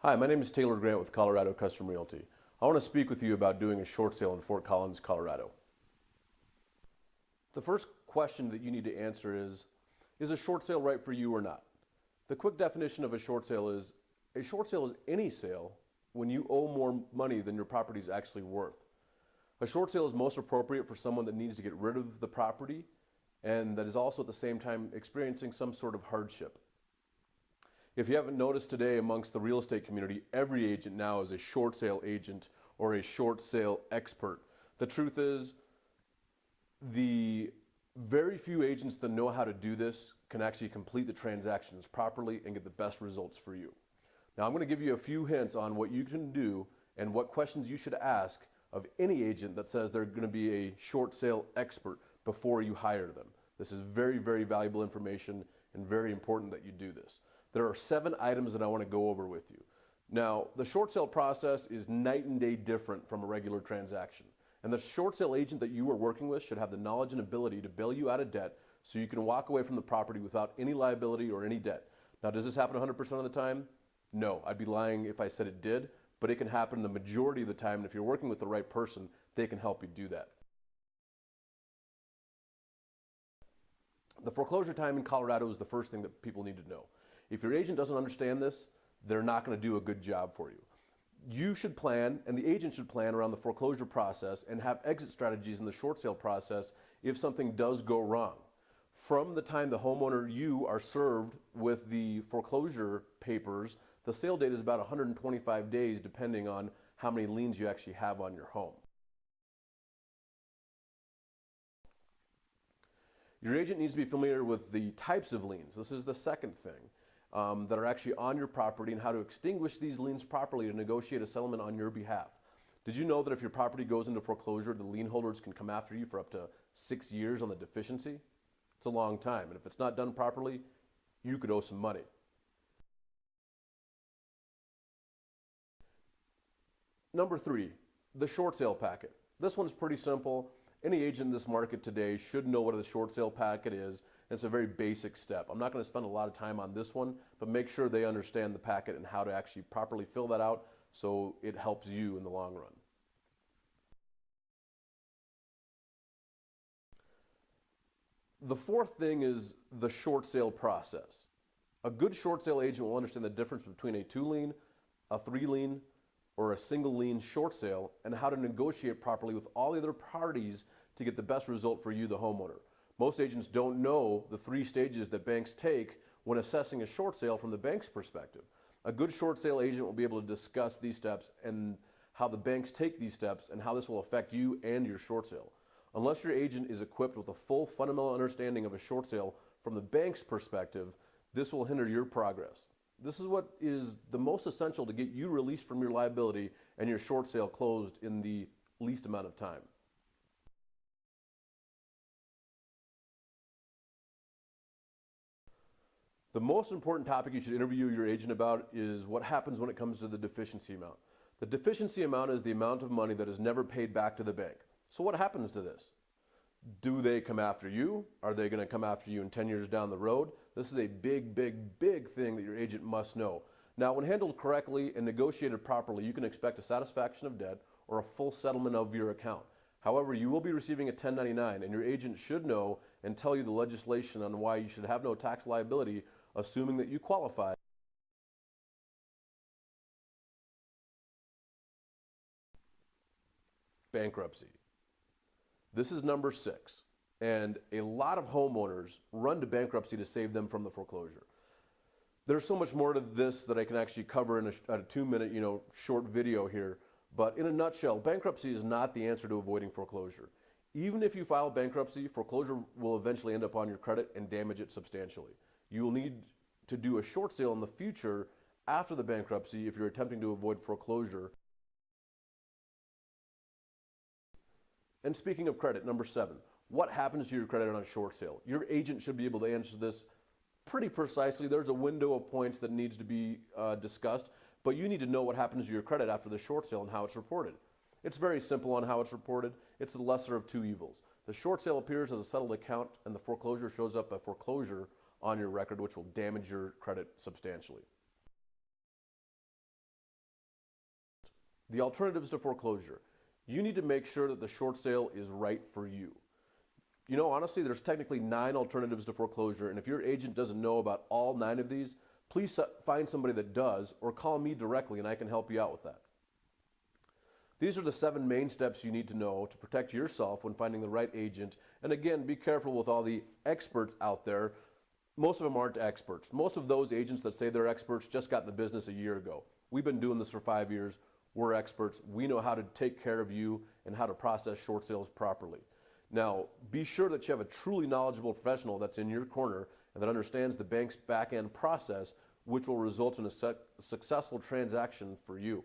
Hi, my name is Taylor Grant with Colorado Custom Realty. I want to speak with you about doing a short sale in Fort Collins, Colorado. The first question that you need to answer is a short sale right for you or not? The quick definition of a short sale is any sale when you owe more money than your property is actually worth. A short sale is most appropriate for someone that needs to get rid of the property and that is also at the same time experiencing some sort of hardship. If you haven't noticed today amongst the real estate community, every agent now is a short sale agent or a short sale expert. The truth is, the very few agents that know how to do this can actually complete the transactions properly and get the best results for you. Now I'm going to give you a few hints on what you can do and what questions you should ask of any agent that says they're going to be a short sale expert before you hire them. This is very, very valuable information and very important that you do this. There are 7 items that I want to go over with you. Now, the short sale process is night and day different from a regular transaction. And the short sale agent that you are working with should have the knowledge and ability to bail you out of debt so you can walk away from the property without any liability or any debt. Now, does this happen 100% of the time? No, I'd be lying if I said it did, but it can happen the majority of the time. And if you're working with the right person, they can help you do that. The foreclosure time in Colorado is the first thing that people need to know. If your agent doesn't understand this, they're not going to do a good job for you. You should plan, and the agent should plan around the foreclosure process and have exit strategies in the short sale process if something does go wrong. From the time the homeowner, you are served with the foreclosure papers, the sale date is about 125 days depending on how many liens you actually have on your home. Your agent needs to be familiar with the types of liens. This is the second thing. That are actually on your property and how to extinguish these liens properly to negotiate a settlement on your behalf. Did you know that if your property goes into foreclosure, the lien holders can come after you for up to 6 years on the deficiency? It's a long time, and if it's not done properly, you could owe some money. Number 3, the short sale packet. This one's pretty simple. Any agent in this market today should know what a short sale packet is. It's a very basic step. I'm not going to spend a lot of time on this one, but make sure they understand the packet and how to actually properly fill that out so it helps you in the long run. The fourth thing is the short sale process. A good short sale agent will understand the difference between a 2 lien, a 3 lien, or a single lien short sale and how to negotiate properly with all the other parties to get the best result for you, the homeowner. Most agents don't know the 3 stages that banks take when assessing a short sale from the bank's perspective. A good short sale agent will be able to discuss these steps and how the banks take these steps and how this will affect you and your short sale. Unless your agent is equipped with a full fundamental understanding of a short sale from the bank's perspective, this will hinder your progress. This is what is the most essential to get you released from your liability and your short sale closed in the least amount of time. The most important topic you should interview your agent about is what happens when it comes to the deficiency amount. The deficiency amount is the amount of money that is never paid back to the bank. So what happens to this? Do they come after you? Are they going to come after you in 10 years down the road? This is a big, big, big thing that your agent must know. Now, when handled correctly and negotiated properly, you can expect a satisfaction of debt or a full settlement of your account. However, you will be receiving a 1099, and your agent should know and tell you the legislation on why you should have no tax liability, assuming that you qualify. Bankruptcy. This is number 6. And a lot of homeowners run to bankruptcy to save them from the foreclosure. There's so much more to this that I can actually cover in a 2-minute, short video here. But in a nutshell, bankruptcy is not the answer to avoiding foreclosure. Even if you file bankruptcy, foreclosure will eventually end up on your credit and damage it substantially. You will need to do a short sale in the future after the bankruptcy if you're attempting to avoid foreclosure. And speaking of credit, number 7, what happens to your credit on a short sale? Your agent should be able to answer this pretty precisely. There's a window of points that needs to be discussed, but you need to know what happens to your credit after the short sale and how it's reported. It's very simple on how it's reported. It's the lesser of 2 evils. The short sale appears as a settled account and the foreclosure shows up a foreclosure on your record, which will damage your credit substantially. The alternatives to foreclosure. You need to make sure that the short sale is right for you. You know, honestly, there's technically 9 alternatives to foreclosure, and if your agent doesn't know about all 9 of these, please find somebody that does, or call me directly and I can help you out with that. These are the 7 main steps you need to know to protect yourself when finding the right agent. And again, be careful with all the experts out there. Most of them aren't experts. Most of those agents that say they're experts just got in the business a year ago. We've been doing this for 5 years. We're experts. We know how to take care of you and how to process short sales properly. Now, be sure that you have a truly knowledgeable professional that's in your corner and that understands the bank's back-end process, which will result in a successful transaction for you.